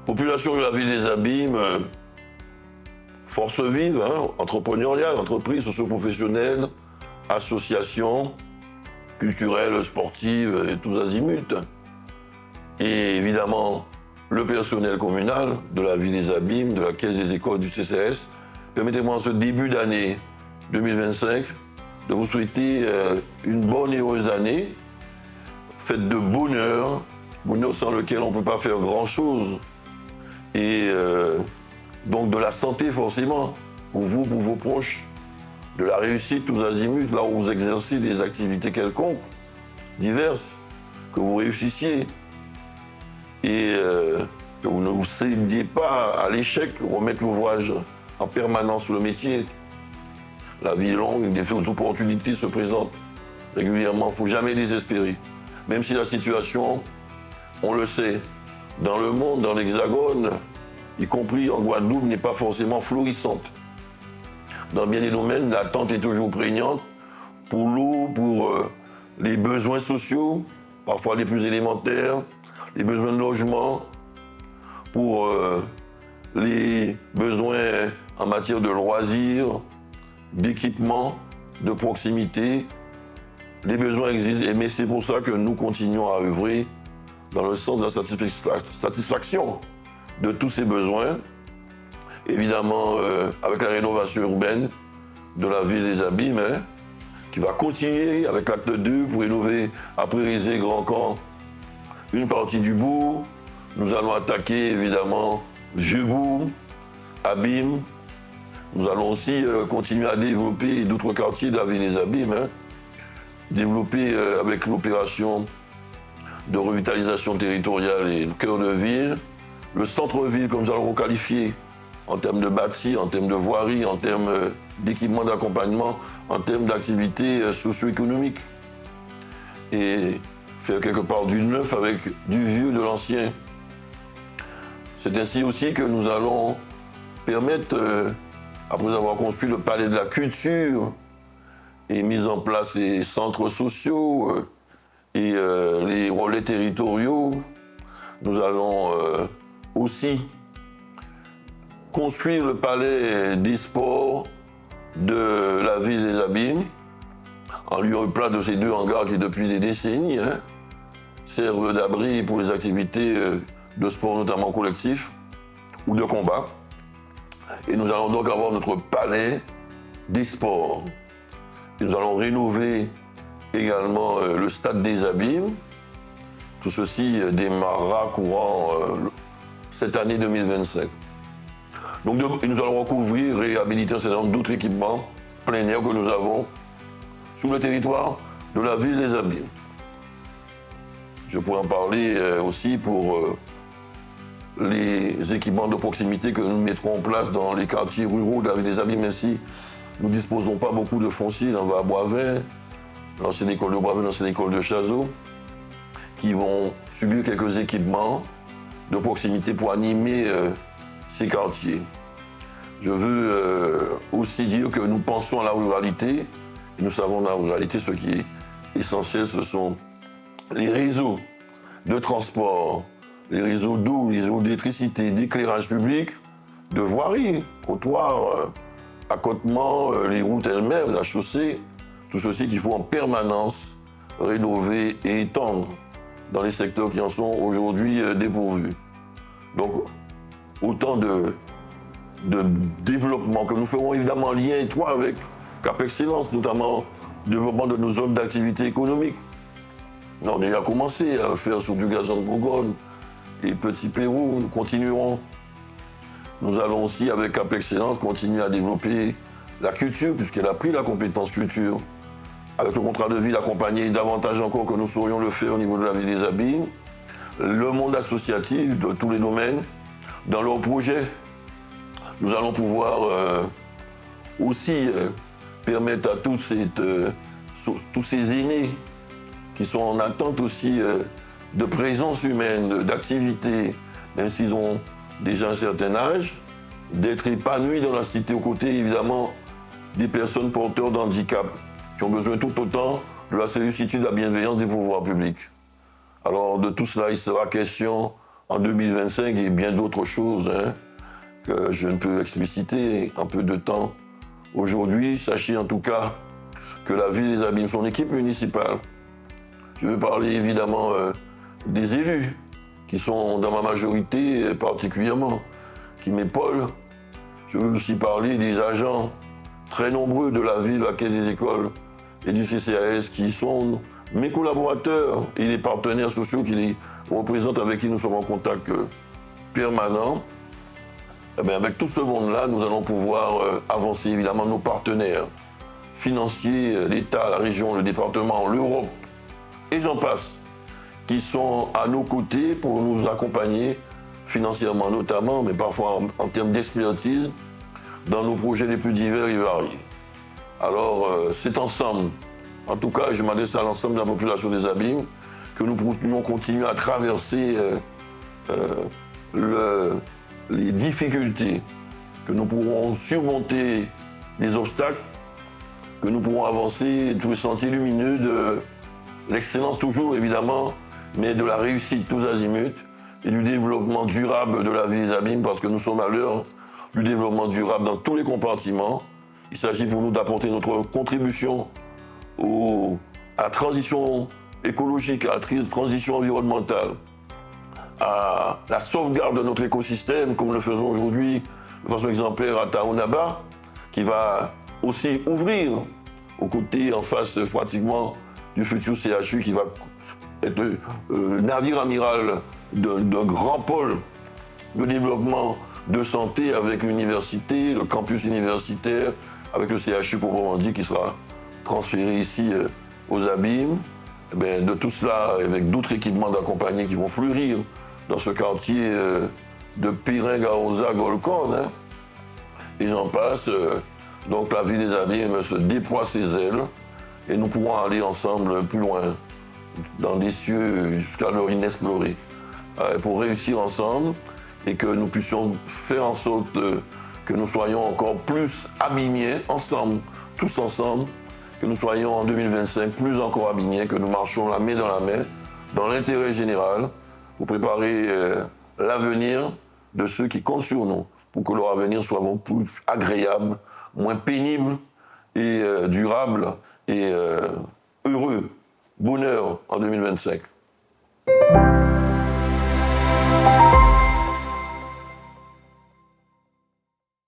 Population de la ville des Abîmes, force vive, entrepreneuriale, entreprise socio-professionnelle, associations culturelles, sportives et tous azimuts. Et évidemment, le personnel communal de la ville des Abîmes, de la Caisse des écoles du CCS. Permettez-moi en ce début d'année 2025 de vous souhaiter une bonne et heureuse année, faite de bonheur, bonheur sans lequel on ne peut pas faire grand-chose. Et donc de la santé forcément, pour vous, pour vos proches, de la réussite tous azimuts, là où vous exercez des activités quelconques, diverses, que vous réussissiez. Et que vous ne vous cédiez pas à l'échec, remettre l'ouvrage en permanence sur le métier. La vie est longue, des opportunités se présentent régulièrement, il ne faut jamais désespérer. Même si la situation, on le sait, dans le monde, dans l'Hexagone, y compris en Guadeloupe, n'est pas forcément florissante. Dans bien des domaines, l'attente est toujours prégnante pour l'eau, pour les besoins sociaux, parfois les plus élémentaires, les besoins de logement, pour les besoins en matière de loisirs, d'équipement, de proximité. Les besoins existent, mais c'est pour ça que nous continuons à œuvrer dans le sens de la satisfaction de tous ces besoins. Évidemment, avec la rénovation urbaine de la ville des Abîmes, qui va continuer avec l'acte 2 pour rénover après Rizé, Grand Camp, une partie du bourg. Nous allons attaquer évidemment Vieux-Bourg, Abîmes. Nous allons aussi continuer à développer d'autres quartiers de la ville des Abîmes. Développer avec l'opération de revitalisation territoriale et le cœur de ville, le centre-ville, comme nous allons requalifier en termes de bâti, en termes de voirie, en termes d'équipement d'accompagnement, en termes d'activités socio-économiques. Et faire quelque part du neuf avec du vieux, de l'ancien. C'est ainsi aussi que nous allons permettre, après avoir construit le palais de la culture et mis en place les centres sociaux et les relais territoriaux, nous allons aussi construire le palais des sports de la ville des Abîmes, en lieu et place de ces deux hangars qui, depuis des décennies, servent d'abri pour les activités de sport, notamment collectif, ou de combat. Et nous allons donc avoir notre palais des sports. Et nous allons rénover également le stade des Abîmes. Tout ceci démarrera courant cette année 2025. Donc nous allons recouvrir, réhabiliter un certain nombre d'autres équipements plein air que nous avons sur le territoire de la ville des Abîmes. Je pourrais en parler aussi pour les équipements de proximité que nous mettrons en place dans les quartiers ruraux de la ville des Abîmes, même si nous ne disposons pas beaucoup de foncier. On va à Boisvert, l'ancienne école de Boisvert, l'ancienne école de Chazot, qui vont subir quelques équipements de proximité pour animer ces quartiers. Je veux aussi dire que nous pensons à la ruralité, et nous savons dans la ruralité ce qui est essentiel, ce sont les réseaux de transport, les réseaux d'eau, les réseaux d'électricité, d'éclairage public, de voirie, trottoirs, accotements, les routes elles-mêmes, la chaussée, tout ceci qu'il faut en permanence rénover et étendre dans les secteurs qui en sont aujourd'hui dépourvus. Donc, autant de développement que nous ferons évidemment en lien étroit avec Cap Excellence, notamment le développement de nos zones d'activité économique. On a déjà commencé à le faire sur du gazon de Bourgogne et Petit Pérou, nous continuerons. Nous allons aussi, avec Cap Excellence, continuer à développer la culture, puisqu'elle a pris la compétence culture. Avec le contrat de ville accompagné davantage encore que nous saurions le faire au niveau de la ville des Abîmes. Le monde associatif de tous les domaines, dans leurs projets, nous allons pouvoir aussi permettre à tous ces aînés qui sont en attente aussi de présence humaine, d'activité, même s'ils ont déjà un certain âge, d'être épanouis dans la cité aux côtés, évidemment, des personnes porteurs d'handicap qui ont besoin tout autant de la sollicitude, de la bienveillance des pouvoirs publics. Alors, de tout cela, il sera question en 2025 et bien d'autres choses hein, que je ne peux expliciter en peu de temps. Aujourd'hui, sachez en tout cas que la ville des Abîmes, son équipe municipale, je veux parler évidemment des élus qui sont dans ma majorité particulièrement, qui m'épaulent. Je veux aussi parler des agents très nombreux de la ville, la Caisse des écoles et du CCAS qui sont mes collaborateurs et les partenaires sociaux qui les représentent, avec qui nous sommes en contact permanent. Eh bien, avec tout ce monde-là, nous allons pouvoir avancer évidemment nos partenaires financiers, l'État, la région, le département, l'Europe, et j'en passe, qui sont à nos côtés pour nous accompagner financièrement notamment, mais parfois en termes d'expertise, dans nos projets les plus divers et variés. Alors, c'est ensemble, en tout cas, je m'adresse à l'ensemble de la population des Abîmes, que nous pourrons continuer à traverser les difficultés, que nous pourrons surmonter les obstacles, que nous pourrons avancer tous les sentiers lumineux de l'excellence toujours évidemment, mais de la réussite tous azimuts et du développement durable de la ville des Abîmes, parce que nous sommes à l'heure du développement durable dans tous les compartiments. Il s'agit pour nous d'apporter notre contribution à la transition écologique, à la transition environnementale, à la sauvegarde de notre écosystème, comme le faisons aujourd'hui de façon exemplaire à Taonaba, qui va aussi ouvrir aux côtés, en face pratiquement du futur CHU, qui va être navire amiral d'un grand pôle de développement de santé avec l'université, le campus universitaire, avec le CHU proprement dit, qui sera transféré ici aux Abîmes. Et bien, de tout cela, avec d'autres équipements d'accompagnement qui vont fleurir dans ce quartier de Pirin-Garoza, Golconde, hein, et j'en passe. Donc la ville des Abîmes se déploie ses ailes et nous pourrons aller ensemble plus loin, dans des cieux jusqu'à l'heure inexplorée, pour réussir ensemble et que nous puissions faire en sorte que nous soyons encore plus abîmés ensemble, tous ensemble, que nous soyons en 2025 plus encore abîmés, que nous marchions la main dans l'intérêt général, pour préparer l'avenir de ceux qui comptent sur nous, pour que leur avenir soit plus agréable, moins pénible et durable et heureux. Bonheur en 2025.